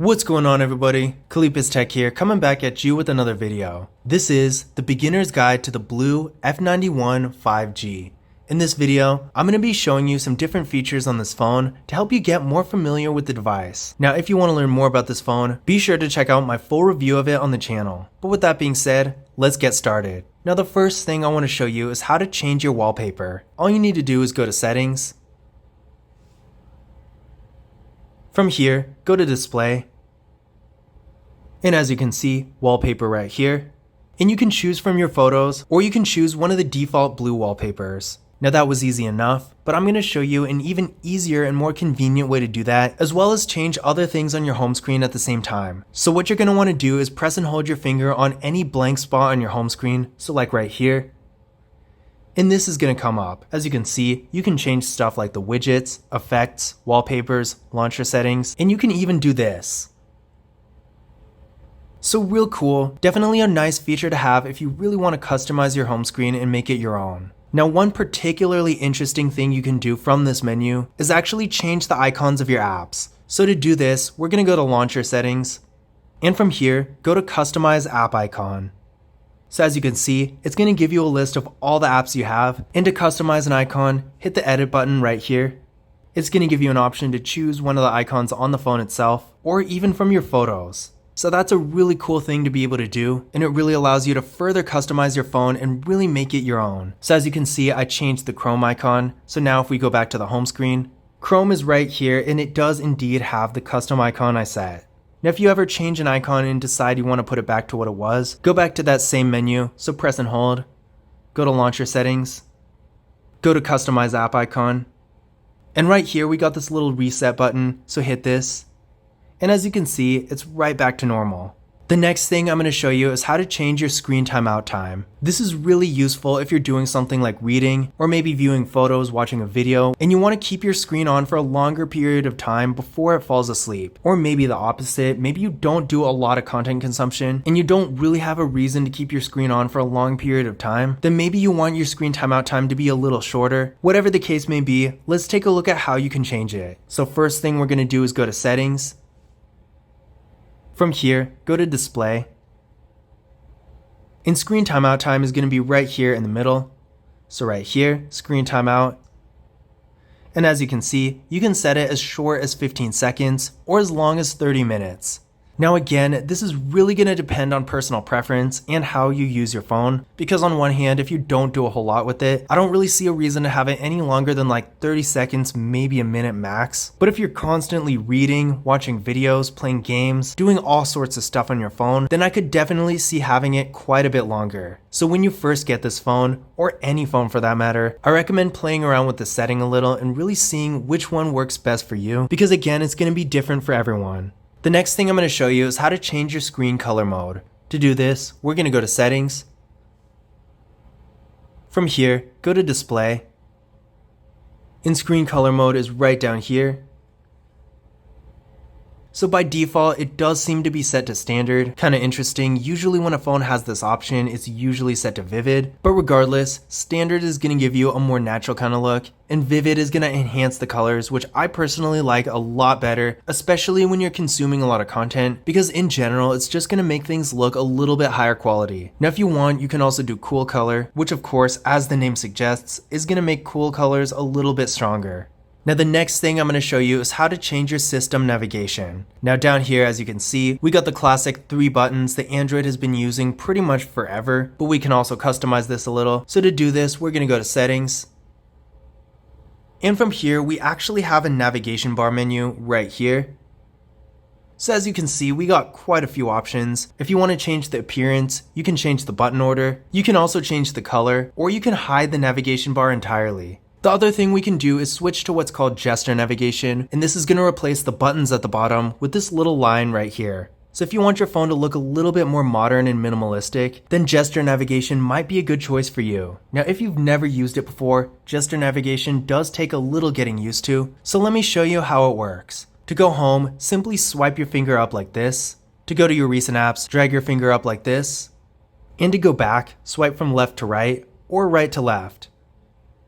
What's going on, everybody? Kalipis Tech here, coming back at you with another video. This is the beginner's guide to the BLU F91 5G. In this video, I'm going to be showing you some different features on this phone to help you get more familiar with the device. Now, if you want to learn more about this phone, be sure to check out my full review of it on the channel. But with that being said, let's get started. Now, the first thing I want to show you is how to change your wallpaper. All you need to do is go to Settings. From here, go to Display. And as you can see, wallpaper right here. And you can choose from your photos, or you can choose one of the default blue wallpapers. Now that was easy enough, but I'm going to show you an even easier and more convenient way to do that, as well as change other things on your home screen at the same time. So what you're going to want to do is press and hold your finger on any blank spot on your home screen, so like right here. And this is going to come up. As you can see, you can change stuff like the widgets, effects, wallpapers, launcher settings, and you can even do this. So real cool, definitely a nice feature to have if you really want to customize your home screen and make it your own. Now, one particularly interesting thing you can do from this menu is actually change the icons of your apps. So to do this, we're going to go to Launcher Settings, and from here, go to Customize App Icon. So as you can see, it's going to give you a list of all the apps you have, and to customize an icon, hit the Edit button right here. It's going to give you an option to choose one of the icons on the phone itself, or even from your photos. So that's a really cool thing to be able to do, and it really allows you to further customize your phone and really make it your own. So as you can see, I changed the Chrome icon. So now if we go back to the home screen, Chrome is right here, and it does indeed have the custom icon I set. Now if you ever change an icon and decide you want to put it back to what it was, go back to that same menu, so press and hold, go to Launcher Settings, go to Customize App Icon, and right here we got this little reset button, so hit this. And as you can see, it's right back to normal. The next thing I'm going to show you is how to change your screen timeout time. This is really useful if you're doing something like reading, or maybe viewing photos, watching a video, and you want to keep your screen on for a longer period of time before it falls asleep. Or maybe the opposite, maybe you don't do a lot of content consumption, and you don't really have a reason to keep your screen on for a long period of time, then maybe you want your screen timeout time to be a little shorter. Whatever the case may be, let's take a look at how you can change it. So first thing we're going to do is go to Settings. From here, go to Display, and screen timeout time is going to be right here in the middle. So right here, screen timeout. And as you can see, you can set it as short as 15 seconds or as long as 30 minutes. Now again, this is really going to depend on personal preference and how you use your phone, because on one hand, if you don't do a whole lot with it, I don't really see a reason to have it any longer than like 30 seconds, maybe a minute max. But if you're constantly reading, watching videos, playing games, doing all sorts of stuff on your phone, then I could definitely see having it quite a bit longer. So when you first get this phone, or any phone for that matter, I recommend playing around with the setting a little and really seeing which one works best for you, because again, it's going to be different for everyone. The next thing I'm going to show you is how to change your screen color mode. To do this, we're going to go to Settings. From here, go to Display. And screen color mode is right down here. So by default, it does seem to be set to standard. Kind of interesting, usually when a phone has this option, it's usually set to vivid. But regardless, standard is going to give you a more natural kind of look, and vivid is going to enhance the colors, which I personally like a lot better, especially when you're consuming a lot of content, because in general, it's just going to make things look a little bit higher quality. Now if you want, you can also do cool color, which of course, as the name suggests, is going to make cool colors a little bit stronger. Now the next thing I'm going to show you is how to change your system navigation. Now down here, as you can see, we got the classic 3 buttons that Android has been using pretty much forever, but we can also customize this a little. So to do this, we're going to go to Settings. And from here, we actually have a navigation bar menu right here. So as you can see, we got quite a few options. If you want to change the appearance, you can change the button order. You can also change the color, or you can hide the navigation bar entirely. The other thing we can do is switch to what's called gesture navigation, and this is going to replace the buttons at the bottom with this little line right here. So if you want your phone to look a little bit more modern and minimalistic, then gesture navigation might be a good choice for you. Now if you've never used it before, gesture navigation does take a little getting used to, so let me show you how it works. To go home, simply swipe your finger up like this. To go to your recent apps, drag your finger up like this. And to go back, swipe from left to right, or right to left.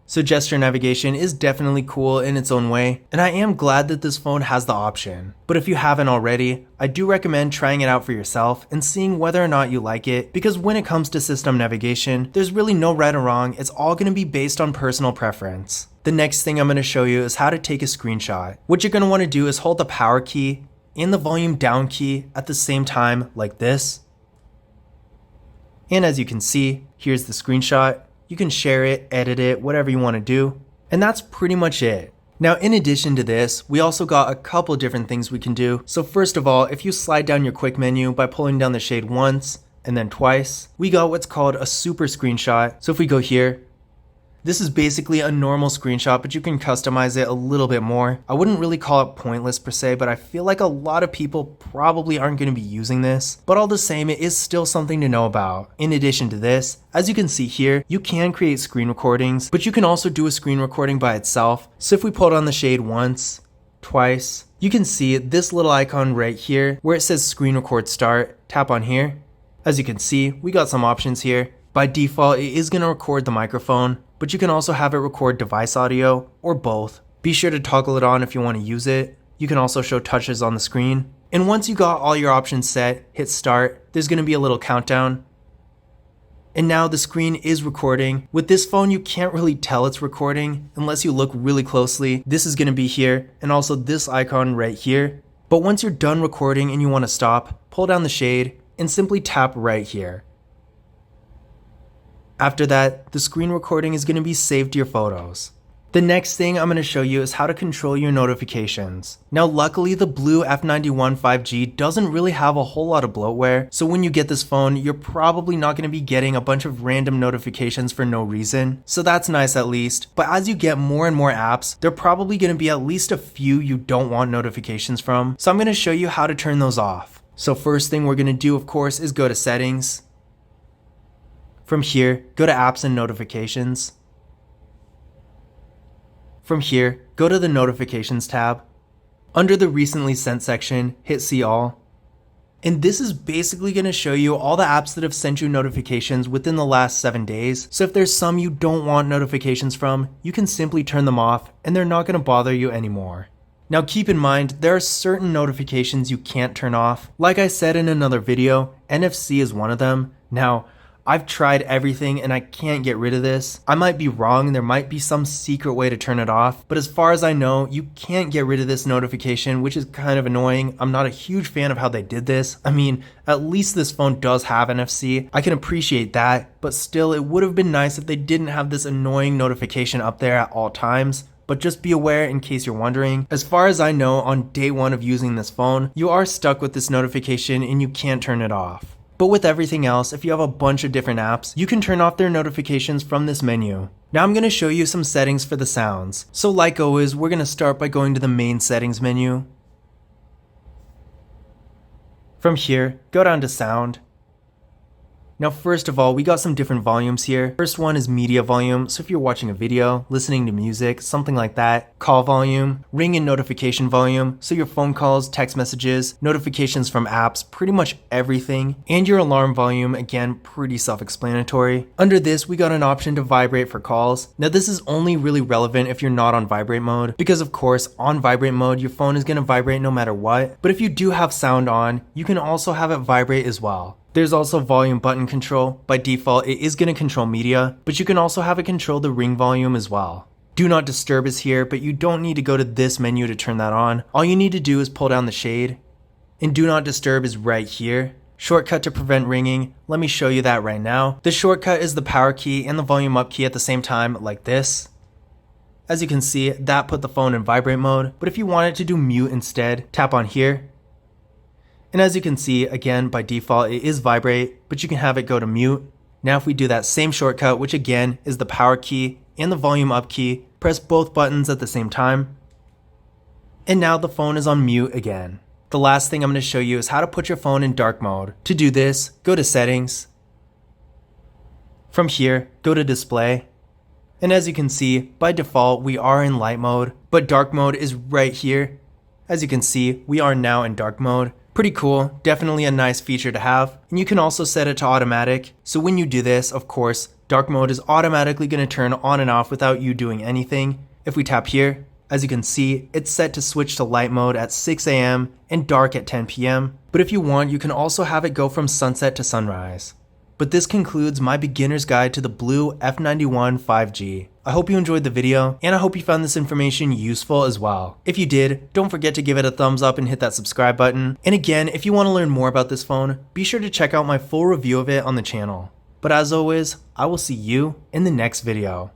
So gesture navigation is definitely cool in its own way, and I am glad that this phone has the option. But if you haven't already, I do recommend trying it out for yourself and seeing whether or not you like it, because when it comes to system navigation, there's really no right or wrong, it's all going to be based on personal preference. The next thing I'm going to show you is how to take a screenshot. What you're going to want to do is hold the power key and the volume down key at the same time like this. And as you can see, here's the screenshot. You can share it, edit it, whatever you want to do. And that's pretty much it. Now, in addition to this, we also got a couple different things we can do. So first of all, if you slide down your quick menu by pulling down the shade once and then twice, we got what's called a super screenshot. So if we go here, this is basically a normal screenshot, but you can customize it a little bit more. I wouldn't really call it pointless per se, but I feel like a lot of people probably aren't going to be using this. But all the same, it is still something to know about. In addition to this, as you can see here, you can create screen recordings, but you can also do a screen recording by itself. So if we pull down the shade once, twice, you can see this little icon right here where it says screen record start. Tap on here. As you can see, we got some options here. By default, it is going to record the microphone, but you can also have it record device audio or both. Be sure to toggle it on if you want to use it. You can also show touches on the screen. And once you got all your options set, hit start. There's going to be a little countdown. And now the screen is recording. With this phone, you can't really tell it's recording unless you look really closely. This is going to be here and also this icon right here. But once you're done recording and you want to stop, pull down the shade and simply tap right here. After that, the screen recording is going to be saved to your photos. The next thing I'm going to show you is how to control your notifications. Now luckily the BLU F91 5G doesn't really have a whole lot of bloatware, so when you get this phone, you're probably not going to be getting a bunch of random notifications for no reason. So that's nice at least, but as you get more and more apps, there are probably going to be at least a few you don't want notifications from. So I'm going to show you how to turn those off. So first thing we're going to do, of course, is go to settings. From here, go to apps and notifications. From here, go to the notifications tab. Under the recently sent section, hit see all. And this is basically going to show you all the apps that have sent you notifications within the last 7 days. So if there's some you don't want notifications from, you can simply turn them off and they're not going to bother you anymore. Now keep in mind, there are certain notifications you can't turn off. Like I said in another video, NFC is one of them. Now, I've tried everything and I can't get rid of this. I might be wrong, there might be some secret way to turn it off, but as far as I know, you can't get rid of this notification, which is kind of annoying. I'm not a huge fan of how they did this. I mean, at least this phone does have NFC. I can appreciate that, but still it would have been nice if they didn't have this annoying notification up there at all times. But just be aware in case you're wondering. As far as I know, on day one of using this phone, you are stuck with this notification and you can't turn it off. But with everything else, if you have a bunch of different apps, you can turn off their notifications from this menu. Now I'm going to show you some settings for the sounds. So like always, we're going to start by going to the main settings menu. From here, go down to sound. Now first of all, we got some different volumes here. First one is media volume, so if you're watching a video, listening to music, something like that. Call volume, ring and notification volume, so your phone calls, text messages, notifications from apps, pretty much everything. And your alarm volume, again, pretty self-explanatory. Under this, we got an option to vibrate for calls. Now this is only really relevant if you're not on vibrate mode, because of course, on vibrate mode, your phone is going to vibrate no matter what. But if you do have sound on, you can also have it vibrate as well. There's also volume button control. By default, it is going to control media, but you can also have it control the ring volume as well. Do not disturb is here, but you don't need to go to this menu to turn that on. All you need to do is pull down the shade. And do not disturb is right here. Shortcut to prevent ringing. Let me show you that right now. The shortcut is the power key and the volume up key at the same time, like this. As you can see, that put the phone in vibrate mode, but if you want it to do mute instead, tap on here. And as you can see, again, by default, it is vibrate, but you can have it go to mute. Now if we do that same shortcut, which again is the power key and the volume up key, press both buttons at the same time. And now the phone is on mute again. The last thing I'm going to show you is how to put your phone in dark mode. To do this, go to settings. From here, go to display. And as you can see, by default, we are in light mode, but dark mode is right here. As you can see, we are now in dark mode. Pretty cool, definitely a nice feature to have. And you can also set it to automatic. So when you do this, of course, Dark mode is automatically going to turn on and off without you doing anything. If we tap here, as you can see, it's set to switch to light mode at 6 AM and dark at 10 PM. But if you want, you can also have it go from sunset to sunrise. But this concludes my beginner's guide to the BLU F91 5G. I hope you enjoyed the video, and I hope you found this information useful as well. If you did, don't forget to give it a thumbs up and hit that subscribe button. And again, if you want to learn more about this phone, be sure to check out my full review of it on the channel. But as always, I will see you in the next video.